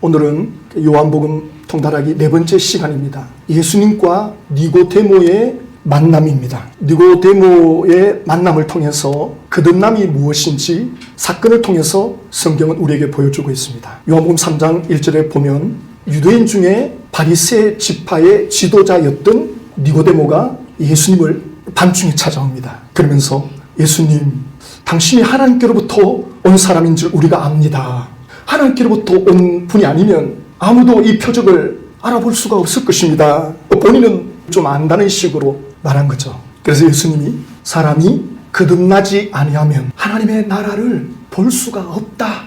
오늘은 요한복음 통달하기 4번째 시간입니다. 예수님과 니고데모의 만남입니다. 니고데모의 만남을 통해서 거듭남이 무엇인지 사건을 통해서 성경은 우리에게 보여주고 있습니다. 요한복음 3장 1절에 보면 유대인 중에 바리새 지파의 지도자였던 니고데모가 예수님을 밤중에 찾아옵니다. 그러면서 예수님, 당신이 하나님께로부터 온 사람인 줄 우리가 압니다. 하나님께로부터 온 분이 아니면 아무도 이 표적을 알아볼 수가 없을 것입니다. 본인은 좀 안다는 식으로 말한 거죠. 그래서 예수님이 사람이 거듭나지 아니하면 하나님의 나라를 볼 수가 없다.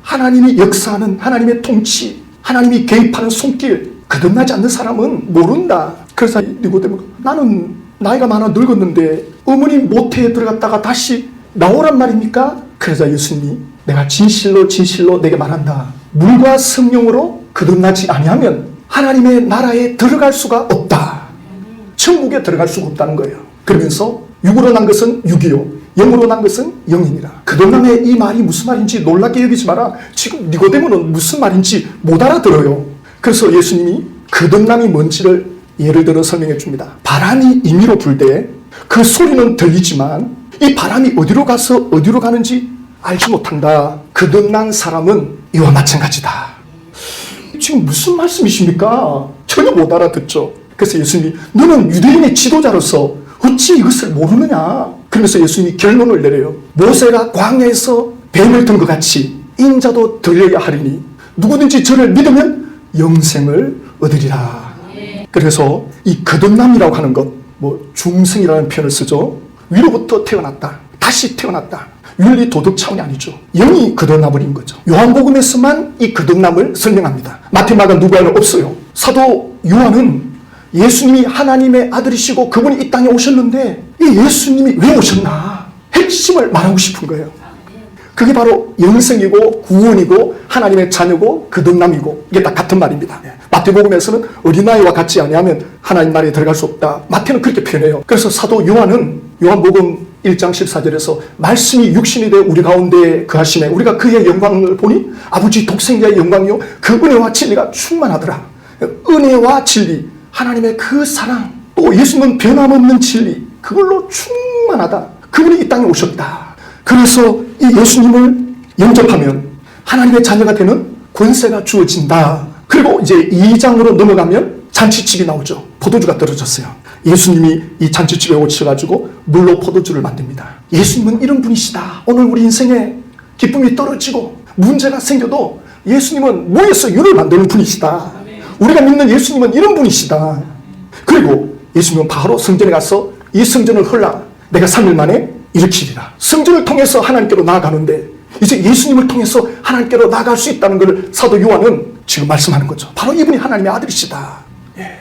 하나님이 역사하는 하나님의 통치, 하나님이 개입하는 손길, 거듭나지 않는 사람은 모른다. 그래서 니고데모가 나는 나이가 많아 늙었는데 어머니 모태에 들어갔다가 다시 나오란 말입니까? 그러자 예수님이 내가 진실로 진실로 내게 말한다. 물과 성령으로 거듭나지 아니하면 하나님의 나라에 들어갈 수가 없다. 천국에 들어갈 수가 없다는 거예요. 그러면서 육으로 난 것은 육이요 영으로 난 것은 영이니라. 거듭남의 이 말이 무슨 말인지 놀랍게 여기지 마라. 지금 니고데모는 무슨 말인지 못 알아들어요. 그래서 예수님이 거듭남이 뭔지를 예를 들어 설명해 줍니다. 바람이 임의로 불 때 그 소리는 들리지만 이 바람이 어디로 가서 어디로 가는지 알지 못한다. 거듭난 사람은 이와 마찬가지다. 지금 무슨 말씀이십니까? 전혀 못 알아듣죠. 그래서 예수님이 너는 유대인의 지도자로서 어찌 이것을 모르느냐? 그러면서 예수님이 결론을 내려요. 모세가 광야에서 뱀을 든 것 같이 인자도 들려야 하리니 누구든지 저를 믿으면 영생을 얻으리라. 그래서 이 거듭남이라고 하는 것, 중생이라는 표현을 쓰죠. 위로부터 태어났다. 다시 태어났다. 윤리 도덕 차원이 아니죠. 영이 거듭나버린 거죠. 요한복음에서만 이 거듭남을 설명합니다. 마태, 마가, 누가에는 없어요. 사도 요한은 예수님이 하나님의 아들이시고 그분이 이 땅에 오셨는데 이 예수님이 왜 오셨나? 핵심을 말하고 싶은 거예요. 그게 바로 영생이고 구원이고 하나님의 자녀고 거듭남이고 이게 다 같은 말입니다. 마태복음에서는 어린아이와 같지 아니하면 하나님 나라에 들어갈 수 없다. 마태는 그렇게 표현해요. 그래서 사도 요한은 요한복음 1장 14절에서 말씀이 육신이 되어 우리 가운데 거하시네. 우리가 그의 영광을 보니 아버지 독생자의 영광이요 그 은혜와 진리가 충만하더라. 은혜와 진리, 하나님의 그 사랑, 또 예수님은 변함없는 진리, 그걸로 충만하다. 그분이 이 땅에 오셨다. 그래서 이 예수님을 영접하면 하나님의 자녀가 되는 권세가 주어진다. 그리고 이제 2장으로 넘어가면 잔치집이 나오죠. 포도주가 떨어졌어요. 예수님이 이 잔치집에 오셔가지고 물로 포도주를 만듭니다. 예수님은 이런 분이시다. 오늘 우리 인생에 기쁨이 떨어지고 문제가 생겨도 예수님은 무에서 유를 만드는 분이시다. 우리가 믿는 예수님은 이런 분이시다. 그리고 예수님은 바로 성전에 가서 이 성전을 헐라 내가 3일 만에 일으키리라. 성전을 통해서 하나님께로 나아가는데 이제 예수님을 통해서 하나님께로 나아갈 수 있다는 것을 사도 요한은 지금 말씀하는 거죠. 바로 이분이 하나님의 아들이시다.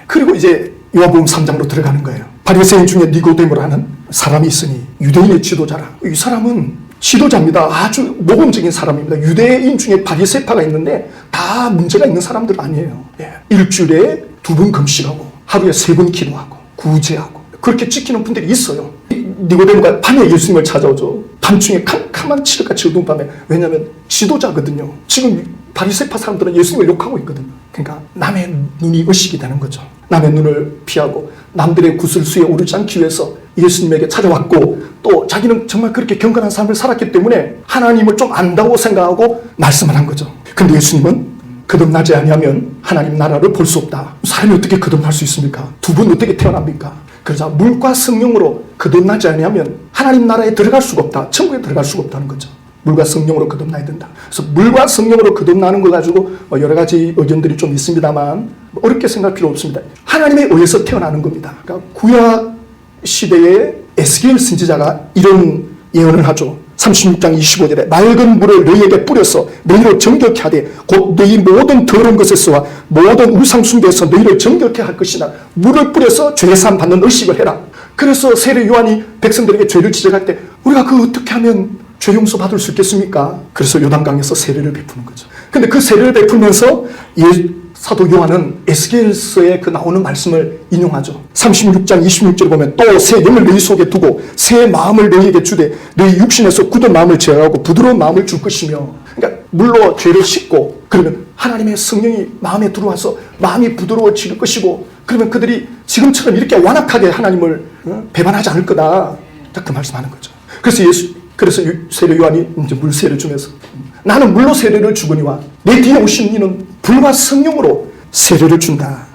그리고 이제 요한복음 3장으로 들어가는 거예요. 바리새인 중에 니고데모라는 사람이 있으니 유대인의 지도자라. 이 사람은 지도자입니다. 아주 모범적인 사람입니다. 유대인 중에 바리새파가 있는데 다 문제가 있는 사람들 아니에요. 일주일에 2번 금식하고 하루에 3번 기도하고 구제하고 그렇게 지키는 분들이 있어요. 니고데모가 밤에 예수님을 찾아오죠. 밤중에 캄캄한 칠흑같이 어두운 밤에. 왜냐하면 지도자거든요. 지금 바리새파 사람들은 예수님을 욕하고 있거든요. 그러니까 남의 눈이 의식이 되는 거죠. 남의 눈을 피하고 남들의 구슬수에 오르지 않기 위해서 예수님에게 찾아왔고 또 자기는 정말 그렇게 경건한 삶을 살았기 때문에 하나님을 좀 안다고 생각하고 말씀을 한 거죠. 근데 예수님은 거듭나지 아니하면 하나님 나라를 볼 수 없다. 사람이 어떻게 거듭날 수 있습니까? 2번 어떻게 태어납니까? 그러자 물과 성령으로 거듭나지 아니하면 하나님 나라에 들어갈 수가 없다. 천국에 들어갈 수가 없다는 거죠. 물과 성령으로 거듭나야 된다. 그래서 물과 성령으로 거듭나는 거 가지고 여러 가지 의견들이 좀 있습니다만 어렵게 생각할 필요 없습니다. 하나님에 의해서 태어나는 겁니다. 그러니까 구약 시대의 에스겔 선지자가 이런 예언을 하죠. 36장 25절에 맑은 물을 너희에게 뿌려서 너희를 정결케 하되 곧 너희 모든 더러운 것에서와 모든 우상 숭배에서 너희를 정결케 할 것이나 물을 뿌려서 죄사함 받는 의식을 해라. 그래서 세례 요한이 백성들에게 죄를 지적할 때 우리가 그 어떻게 하면 죄 용서 받을 수 있겠습니까? 그래서 요단강에서 세례를 베푸는 거죠. 근데 그 세례를 베풀면서 사도 요한은 에스겔서에 그 나오는 말씀을 인용하죠. 36장 26절에 보면 또 새 영을 너희 속에 두고 새 마음을 너희에게 주되 너희 육신에서 굳은 마음을 제어하고 부드러운 마음을 줄 것이며, 그러니까 물로 죄를 씻고 그러면 하나님의 성령이 마음에 들어와서 마음이 부드러워질 것이고, 그러면 그들이 지금처럼 이렇게 완악하게 하나님을 배반하지 않을 거다. 딱 그 말씀하는 거죠. 그래서 세례 요한이 이제 물세례를 주면서 나는 물로 세례를 주거니와 내 뒤에 오신 이는 불과 성령으로 세례를 준다.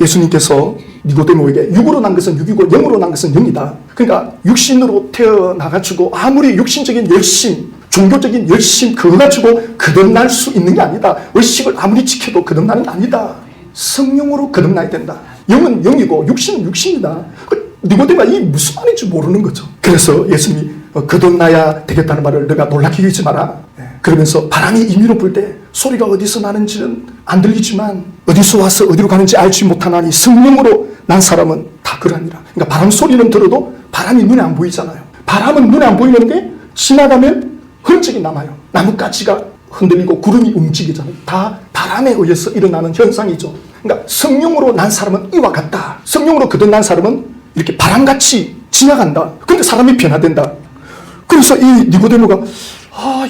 예수님께서 니고데모에게 육으로 난 것은 육이고 영으로 난 것은 영이다. 그러니까 육신으로 태어나가지고 아무리 육신적인 열심, 종교적인 열심 그거 가지고 거듭날 수 있는 게 아니다. 의식을 아무리 지켜도 거듭나는 게 아니다. 성령으로 거듭나야 된다. 영은 영이고 육신은 육신이다. 니고데모가 이 무슨 말인지 모르는 거죠. 그래서 예수님이 거듭나야 되겠다는 말을 너가 놀랍게 여기지 마라. 그러면서 바람이 임의로 불 때 소리가 어디서 나는지는 안 들리지만 어디서 와서 어디로 가는지 알지 못하나니 성령으로 난 사람은 다 그러니라. 그러니까 바람 소리는 들어도 바람이 눈에 안 보이잖아요. 바람은 눈에 안 보이는데 지나가면 흔적이 남아요. 나뭇가지가 흔들리고 구름이 움직이잖아요. 다 바람에 의해서 일어나는 현상이죠. 그러니까 성령으로 난 사람은 이와 같다. 성령으로 거듭난 사람은 이렇게 바람같이 지나간다. 근데 사람이 변화된다. 그래서 이 니고데모가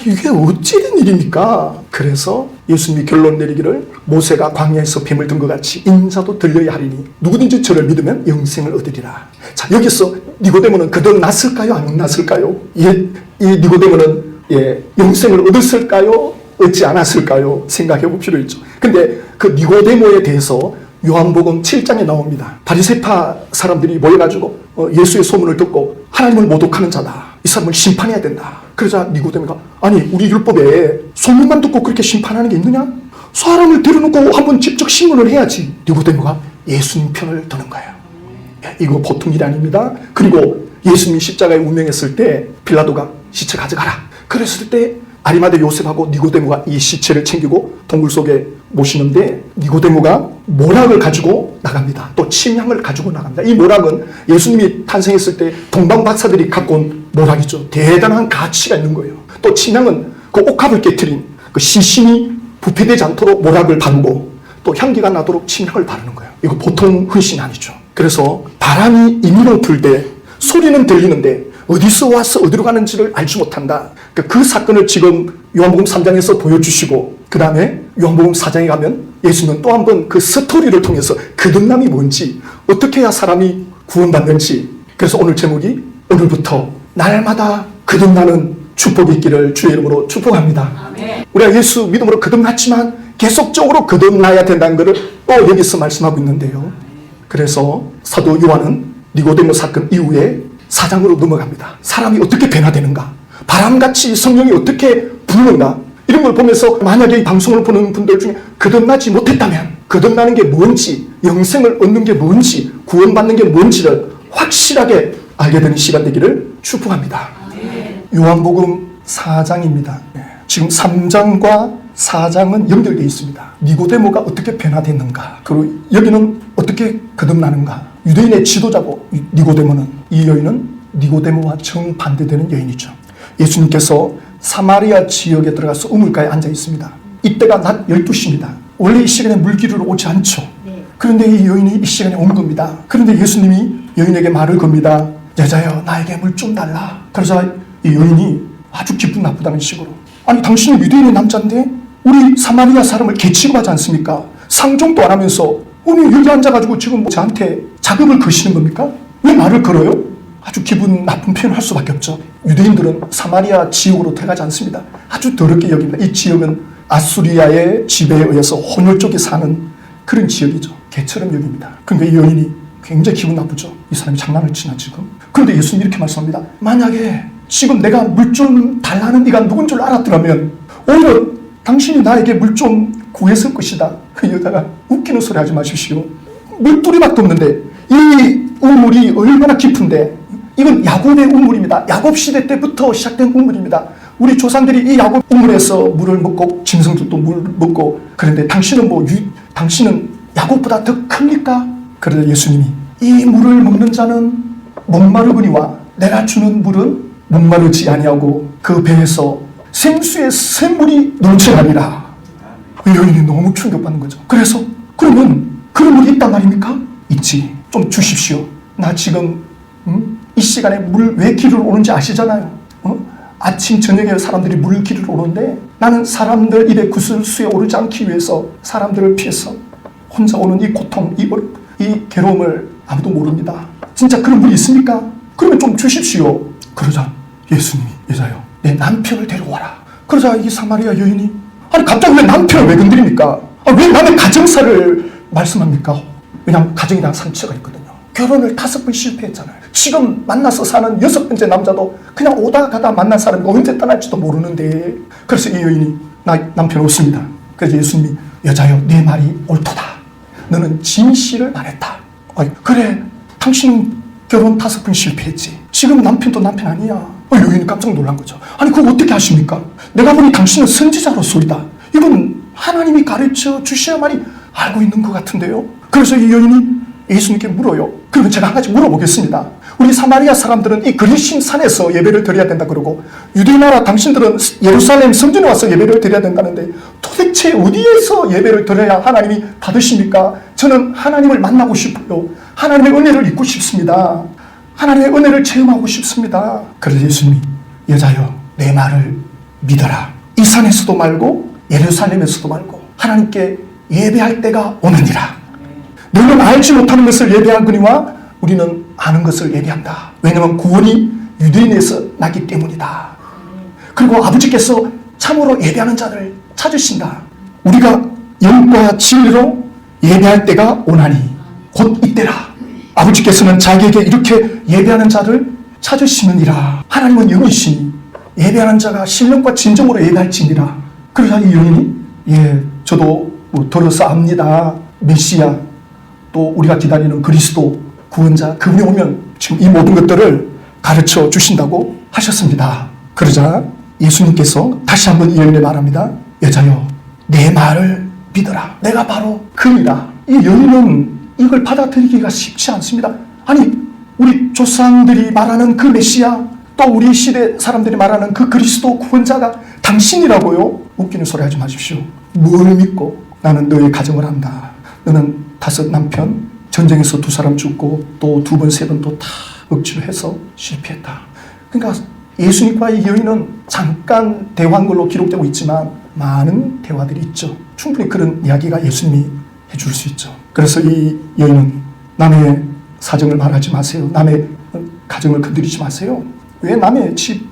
이게 어찌된 일입니까? 그래서 예수님이 결론 내리기를 모세가 광야에서 뱀을 든 것 같이 인자도 들려야 하리니 누구든지 저를 믿으면 영생을 얻으리라. 자, 여기서 니고데모는 거듭났을까요? 안 났을까요? 이 니고데모는 영생을 얻었을까요? 얻지 않았을까요? 생각해 볼 필요 있죠. 근데 그 니고데모에 대해서 요한복음 7장에 나옵니다. 바리새파 사람들이 모여가지고 예수의 소문을 듣고 하나님을 모독하는 자다. 이 사람을 심판해야 된다. 그러자 니고데모가 아니 우리 율법에 소문만 듣고 그렇게 심판하는 게 있느냐? 사람을 데려놓고 한번 직접 신문을 해야지. 니고데모가 예수님 편을 드는 거예요. 이거 보통 일이 아닙니다. 그리고 예수님이 십자가에 운명했을 때 빌라도가 시체 가져가라. 그랬을 때 아리마대 요셉하고 니고데모가 이 시체를 챙기고 동굴 속에 모시는데 니고데모가 모락을 가지고 나갑니다. 또 침향을 가지고 나갑니다. 이 모락은 예수님이 탄생했을 때 동방 박사들이 갖고 온 모락이죠. 대단한 가치가 있는 거예요. 또 침향은 그 옥합을 깨트린 그 시신이 부패되지 않도록 모락을 바르고 또 향기가 나도록 침향을 바르는 거예요. 이거 보통 헌신이 아니죠. 그래서 바람이 임의로 불 때 소리는 들리는데 어디서 와서 어디로 가는지를 알지 못한다. 그 사건을 지금 요한복음 3장에서 보여주시고 그 다음에 요한복음 4장에 가면 예수님은 또 한 번 그 스토리를 통해서 거듭남이 뭔지 어떻게 해야 사람이 구원받는지. 그래서 오늘 제목이 오늘부터 날마다 거듭나는 축복이 있기를 주의 이름으로 축복합니다. 아멘. 우리가 예수 믿음으로 거듭났지만 계속적으로 거듭나야 된다는 것을 또 여기서 말씀하고 있는데요. 그래서 사도 요한은 니고데모 사건 이후에 4장으로 넘어갑니다. 사람이 어떻게 변화되는가, 바람같이 성령이 어떻게 부는가, 이런 걸 보면서 만약에 이 방송을 보는 분들 중에 거듭나지 못했다면 거듭나는 게 뭔지, 영생을 얻는 게 뭔지, 구원받는 게 뭔지를 확실하게 알게 되는 시간 되기를 축복합니다. 요한복음 4장입니다. 지금 3장과 4장은 연결되어 있습니다. 니고데모가 어떻게 변화됐는가, 그리고 여기는 어떻게 거듭나는가. 유대인의 지도자고 니고데모는, 이 여인은 니고데모와 정반대되는 여인이죠. 예수님께서 사마리아 지역에 들어가서 우물가에 앉아 있습니다. 이때가 낮 12시입니다. 원래 이 시간에 물기르러 오지 않죠. 그런데 이 여인이 이 시간에 온 겁니다. 그런데 예수님이 여인에게 말을 겁니다. 여자여, 나에게 물 좀 달라. 그러자 이 여인이 아주 기분 나쁘다는 식으로, 아니 당신은 유대인의 남자인데 우리 사마리아 사람을 개취급하지 않습니까? 상종도 안 하면서 오늘 여기 앉아가지고 지금 저한테 작업을 거시는 겁니까? 왜 말을 걸어요? 아주 기분 나쁜 표현을 할 수밖에 없죠. 유대인들은 사마리아 지역으로 들어가지 않습니다. 아주 더럽게 여깁니다. 이 지역은 아수리아의 지배에 의해서 혼혈족이 사는 그런 지역이죠. 개처럼 여깁니다. 그러니까 이 여인이 굉장히 기분 나쁘죠. 이 사람이 장난을 치나 지금. 그런데 예수님이 이렇게 말씀합니다. 만약에 지금 내가 물 좀 달라는 이가 누군 줄 알았더라면 오히려 당신이 나에게 물 좀 구했을 것이다. 그 여자가 웃기는 소리 하지 마십시오. 물두리밖에 없는데 이 우물이 얼마나 깊은데, 이건 야곱의 우물입니다. 야곱 시대 때부터 시작된 우물입니다. 우리 조상들이 이 야곱 우물에서 물을 먹고 짐승들도 물 먹고, 그런데 당신은 당신은 야곱보다 더 큽니까? 그러자 예수님이 이 물을 먹는 자는 목마르거니와 내가 주는 물은 목마르지 아니하고 그 배에서 생수의 샘물이 넘쳐나리라. 여인이 너무 충격받는 거죠. 그래서 그러면 그런 물이 있단 말입니까? 있지. 좀 주십시오. 나 지금 이 시간에 물 왜 기르러 오는지 아시잖아요. 아침 저녁에 사람들이 물 기르러 오는데 나는 사람들 입에 구슬수에 오르지 않기 위해서 사람들을 피해서 혼자 오는 이 고통, 이 괴로움을 아무도 모릅니다. 진짜 그런 분이 있습니까? 그러면 좀 주십시오. 그러자 예수님이 여자여 내 남편을 데려와라. 그러자 이 사마리아 여인이 아니 갑자기 왜 남편을 왜 건드립니까? 왜 남의 가정사를 말씀합니까? 왜냐하면 가정에 대한 상처가 있거든요. 결혼을 5번 실패했잖아요. 지금 만나서 사는 6번째 남자도 그냥 오다 가다 만난 사람이 언제 떠날지도 모르는데 그래서 이 여인이 나 남편 없습니다. 그래서 예수님이 여자여 내 말이 옳도다. 너는 진실을 말했다. 그래 당신은 결혼 5번 실패했지. 지금 남편도 남편 아니야. 여인이 깜짝 놀란 거죠. 아니 그거 어떻게 하십니까? 내가 보니 당신은 선지자로소이다. 이건 하나님이 가르쳐 주셔야만이 알고 있는 것 같은데요. 그래서 이 여인이 예수님께 물어요. 그러면 제가 한 가지 물어보겠습니다. 우리 사마리아 사람들은 이 그리심 산에서 예배를 드려야 된다 그러고 유대 나라 당신들은 예루살렘 성전에 와서 예배를 드려야 된다는데 도대체 어디에서 예배를 드려야 하나님이 받으십니까? 저는 하나님을 만나고 싶어요. 하나님의 은혜를 입고 싶습니다. 하나님의 은혜를 체험하고 싶습니다. 그래서 예수님이 여자여 내 말을 믿어라. 이 산에서도 말고 예루살렘에서도 말고 하나님께 예배할 때가 오느니라. 너는 알지 못하는 것을 예배하거니와 우리는 아는 것을 예배한다. 왜냐하면 구원이 유대인에서 나기 때문이다. 그리고 아버지께서 참으로 예배하는 자를 찾으신다. 우리가 영과 진리로 예배할 때가 오나니 곧 이때라. 아버지께서는 자기에게 이렇게 예배하는 자를 찾으시느니라. 하나님은 영이시니 예배하는 자가 신령과 진정으로 예배할지니라. 그러자 이 여인이 저도 들어서 압니다. 메시아 또 우리가 기다리는 그리스도 구원자 그분이 오면 지금 이 모든 것들을 가르쳐 주신다고 하셨습니다. 그러자 예수님께서 다시 한번 이 여인에 말합니다. 여자여 내 말을 믿어라. 내가 바로 그이라. 이 여인은 이걸 받아들이기가 쉽지 않습니다. 아니 우리 조상들이 말하는 그 메시아 또 우리 시대 사람들이 말하는 그 그리스도 구원자가 당신이라고요? 웃기는 소리 하지 마십시오. 뭘 믿고 나는 너의 가정을 한다. 너는 5 남편 전쟁에서 2 사람 죽고 또 2번 3번 또 다 억지로 해서 실패했다. 그러니까 예수님과 이 여인은 잠깐 대화한 걸로 기록되고 있지만 많은 대화들이 있죠. 충분히 그런 이야기가 예수님이 해줄 수 있죠. 그래서 이 여인은 남의 사정을 말하지 마세요. 남의 가정을 건드리지 마세요. 왜 남의 집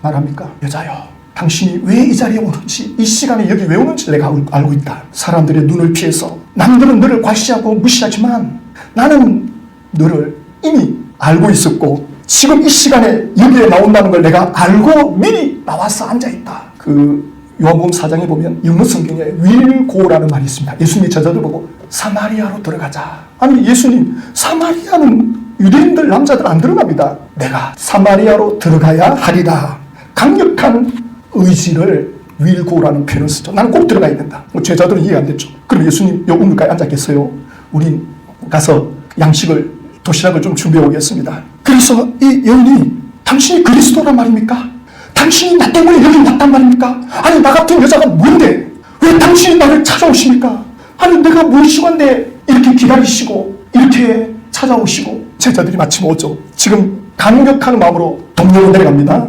말합니까? 여자여 당신이 왜 이 자리에 오는지 이 시간에 여기 왜 오는지 내가 알고 있다. 사람들의 눈을 피해서 남들은 너를 과시하고 무시하지만 나는 너를 이미 알고 있었고 지금 이 시간에 여기에 나온다는 걸 내가 알고 미리 나와서 앉아있다. 그 요한복음 4장에 보면 영어 성경에 will go라는 말이 있습니다. 예수님이 저자들 보고 사마리아로 들어가자. 아니 예수님 사마리아는 유대인들 남자들 안 들어갑니다. 내가 사마리아로 들어가야 하리라. 강력한 의지를 will go라는 표현을 쓰죠. 나는 꼭 들어가야 된다. 제자들은 이해 안 됐죠. 그럼 예수님 요 우물가에 앉았겠어요? 우린 가서 양식을 도시락을 좀 준비해 오겠습니다. 그래서 이 여인이 당신이 그리스도란 말입니까? 당신이 나 때문에 여기 왔단 말입니까? 아니 나 같은 여자가 뭔데? 왜 당신이 나를 찾아오십니까? 아니 내가 무엇이건데 이렇게 기다리시고 이렇게 찾아오시고 제자들이 마침 오죠. 지금 감격하는 마음으로 동료로 내려갑니다.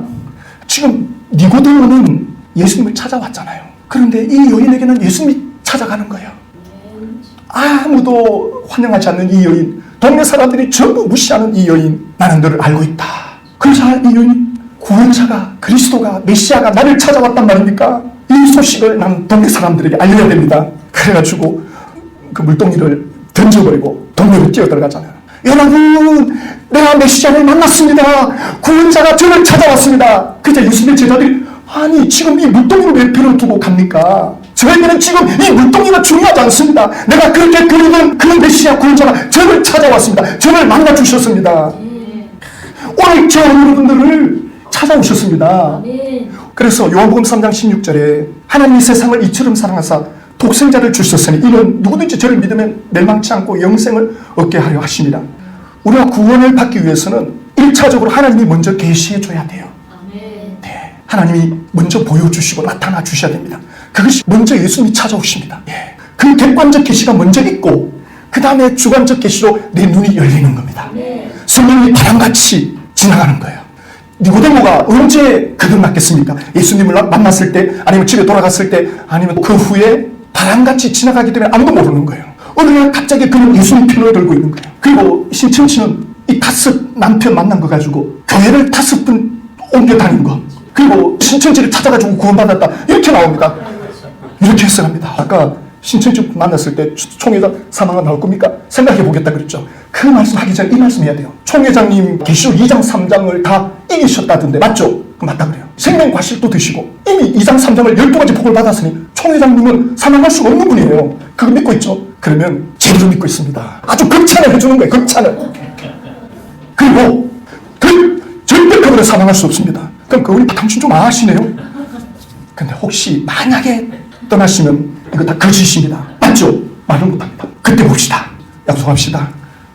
지금 니고데모는 예수님을 찾아왔잖아요. 그런데 이 여인에게는 예수님이 찾아가는 거예요. 아무도 환영하지 않는 이 여인, 동네 사람들이 전부 무시하는 이 여인, 나는 너를 알고 있다. 그래서 이 여인이 구원자가 그리스도가 메시아가 나를 찾아왔단 말입니까? 이 소식을 나는 동네 사람들에게 알려야 됩니다. 그래가지고 그 물동이를 던져버리고 동네로 뛰어들어가잖아요. 여러분 내가 메시아를 만났습니다. 구원자가 저를 찾아왔습니다. 그때 예수님의 제자들이 아니 지금 이 물동이를 왜 배를 두고 갑니까? 저에게는 지금 이 물동이가 중요하지 않습니다. 내가 그렇게 그리는 그 메시아 구원자가 저를 찾아왔습니다. 저를 만나주셨습니다. 오늘 저 여러분들을 찾아오셨습니다. 그래서 요한복음 3장 16절에 하나님이 세상을 이처럼 사랑하사 독생자를 주셨으니 이는 누구든지 저를 믿으면 멸망치 않고 영생을 얻게 하려 하십니다. 우리가 구원을 받기 위해서는 1차적으로 하나님이 먼저 계시해 줘야 돼요. 네. 하나님이 먼저 보여주시고 나타나 주셔야 됩니다. 그것이 먼저 예수님이 찾아오십니다. 예. 그 객관적 계시가 먼저 있고 그 다음에 주관적 계시로 내 눈이 열리는 겁니다. 성령이 바람같이 지나가는 거예요. 니고데모가 언제 거듭났겠습니까? 예수님을 만났을 때, 아니면 집에 돌아갔을 때, 아니면 그 후에 바람같이 지나가기 때문에 아무도 모르는 거예요. 어느 날 갑자기 그는 예수님 편을 들고 있는 거예요. 그리고 신천지는 이 5 남편 만난 거 가지고 교회를 5번 옮겨 다닌 거, 그리고 신천지를 찾아가지고 구원받았다, 이렇게 나옵니다. 이렇게 해석합니다. 아까 신천지 만났을 때 총회장 사망은 나올 겁니까? 생각해 보겠다 그랬죠. 그 말씀 하기 전에 이 말씀 해야 돼요. 총회장님 계시록 2장 3장을 다 이기셨다던데 맞죠? 맞다 그래요. 생명과실도 드시고 이미 2장 3장을 12가지 복을 받았으니 총회장님은 사망할 수가 없는 분이에요. 그거 믿고 있죠? 그러면 제대로 믿고 있습니다. 아주 극찬을 해주는 거예요. 극찬을. 그리고 절대 그분은 사망할 수 없습니다. 그럼 그분이 당신 좀 아시네요. 근데 혹시 만약에 떠나시면 이거 다 거짓입니다. 맞죠? 말을 못합니다. 그때 봅시다. 약속합시다.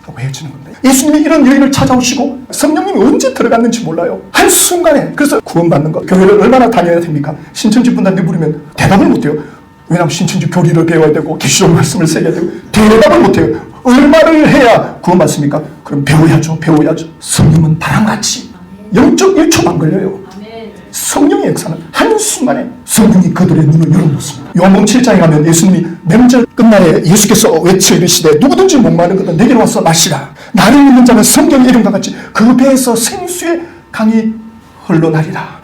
라고 헤어지는 건데, 예수님이 이런 여인을 찾아오시고 성령님이 언제 들어갔는지 몰라요. 한순간에. 그래서 구원받는 거, 교회를 얼마나 다녀야 됩니까? 신천지 분한테 물으면 대답을 못해요. 왜냐하면 신천지 교리를 배워야 되고 계시록 말씀을 새겨야 되고 대답을 못해요. 얼마를 해야 구원받습니까? 그럼 배워야죠. 성령은 바람같이 0.1초만 걸려요. 성령의 역사는 한순간에 성령이 그들의 눈을 열어놓습니다. 요한복음 7장에 가면 예수님이 명절 끝날에 예수께서 외쳐 이르시되 누구든지 목마른 것은 내게로 와서 마시라. 나를 믿는 자는 성경의 이름과 같이 그 배에서 생수의 강이 흘러나리라.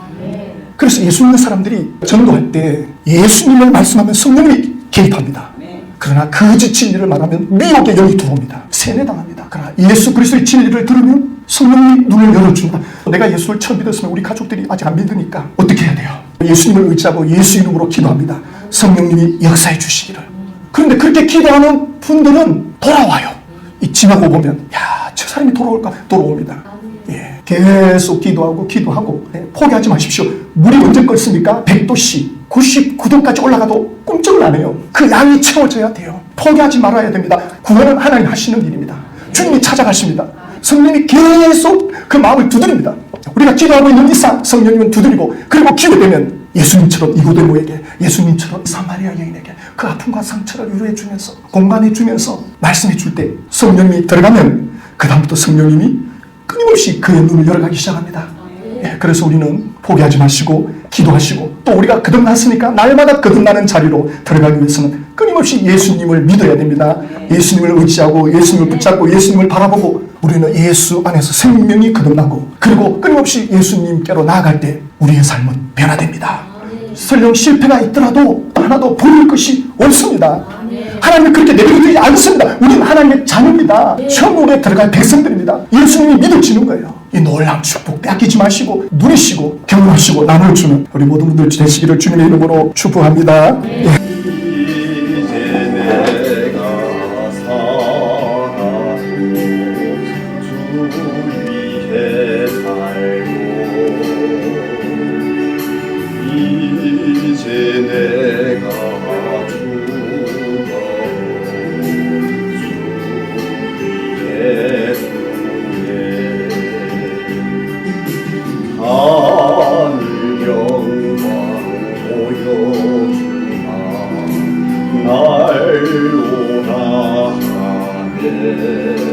그래서 예수 믿는 사람들이 전도할 때 예수님을 말씀하면 성령이 개입합니다. 그러나 거짓 진리를 말하면 미혹의 영이 들어옵니다. 세뇌당합니다. 그러나 예수 그리스도의 진리를 들으면 성령이 눈을 열어준다. 내가 예수를 처음 믿었으면 우리 가족들이 아직 안 믿으니까 어떻게 해야 돼요? 예수님을 의지하고 예수 이름으로 기도합니다. 성령님이 역사해 주시기를. 그런데 그렇게 기도하는 분들은 돌아와요. 이 지나고 보면 야, 저 사람이 돌아올까? 돌아옵니다. 예, 계속 기도하고 포기하지 마십시오. 물이 언제 끓습니까? 100도씨 99도까지 올라가도 꿈쩍을 안 해요. 그 양이 채워져야 돼요. 포기하지 말아야 됩니다. 구원은 하나님 하시는 일입니다. 주님이 찾아가십니다. 성령이 계속 그 마음을 두드립니다. 우리가 기도하고 있는 이상 성령님은 두드리고, 그리고 기회되면 예수님처럼 니고데모에게, 예수님처럼 사마리아 여인에게 그 아픔과 상처를 위로해 주면서, 공감해 주면서 말씀해 줄 때 성령님이 들어가면 그 다음부터 성령님이 끊임없이 그의 눈을 열어가기 시작합니다. 예, 그래서 우리는 포기하지 마시고 기도하시고, 또 우리가 거듭났으니까 날마다 거듭나는 자리로 들어가기 위해서는 끊임없이 예수님을 믿어야 됩니다. 예수님을 의지하고 예수님을 붙잡고 예수님을 바라보고, 우리는 예수 안에서 생명이 거듭나고, 그리고 끊임없이 예수님께로 나아갈 때 우리의 삶은 변화됩니다. 설령 실패가 있더라도 하나도 버릴 것이 없습니다. 하나님이 그렇게 내버려두지 않습니다. 우리는 하나님의 자녀입니다. 천국에 들어갈 백성들입니다. 예수님이 믿어지는 거예요. 이 놀라운 축복 빼앗기지 마시고 누리시고 경험하시고 나눠주는 우리 모든 분들 되시기를 주님의 이름으로 축복합니다. 예.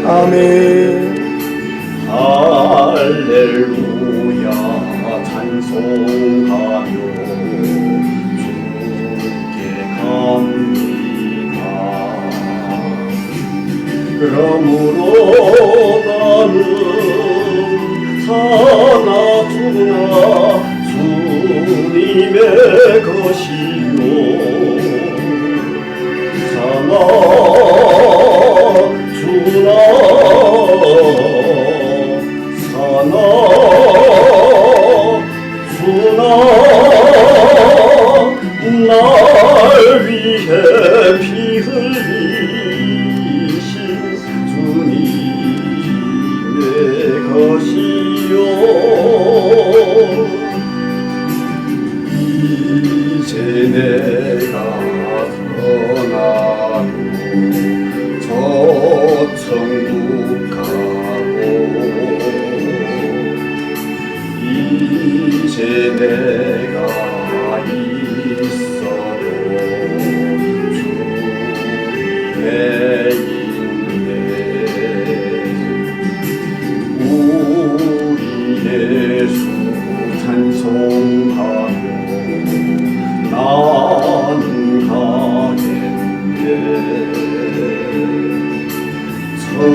아멘. 할렐루야 찬송하며 주께 갑니다. 그러므로 나는 사나 죽으나 주님의 것이요 사나 주나 사나 주나 날 위해 피 흘리신 주님의 것이요 이제 내가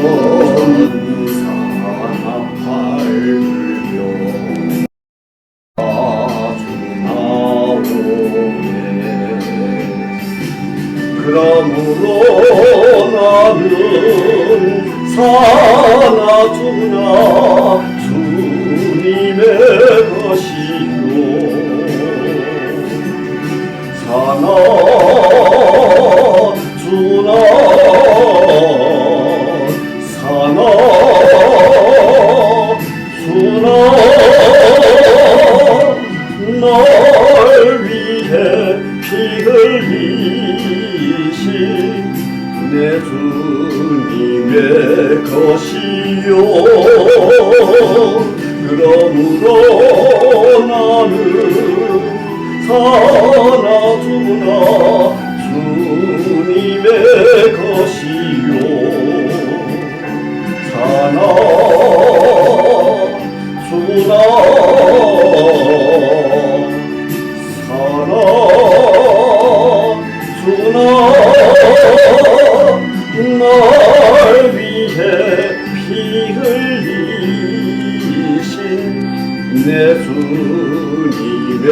천사나 팔불며 아주 나오네. 그러므로 나는 사나 두나 주님의 것이요 사나 주나 사나 주나 날 위해 피 흘리신 내 주님의 것이요 그러므로 나는 사나 두나 주님의 것이요 사나 주나 사나 주나 날 위해 피 흘리신 내 주님의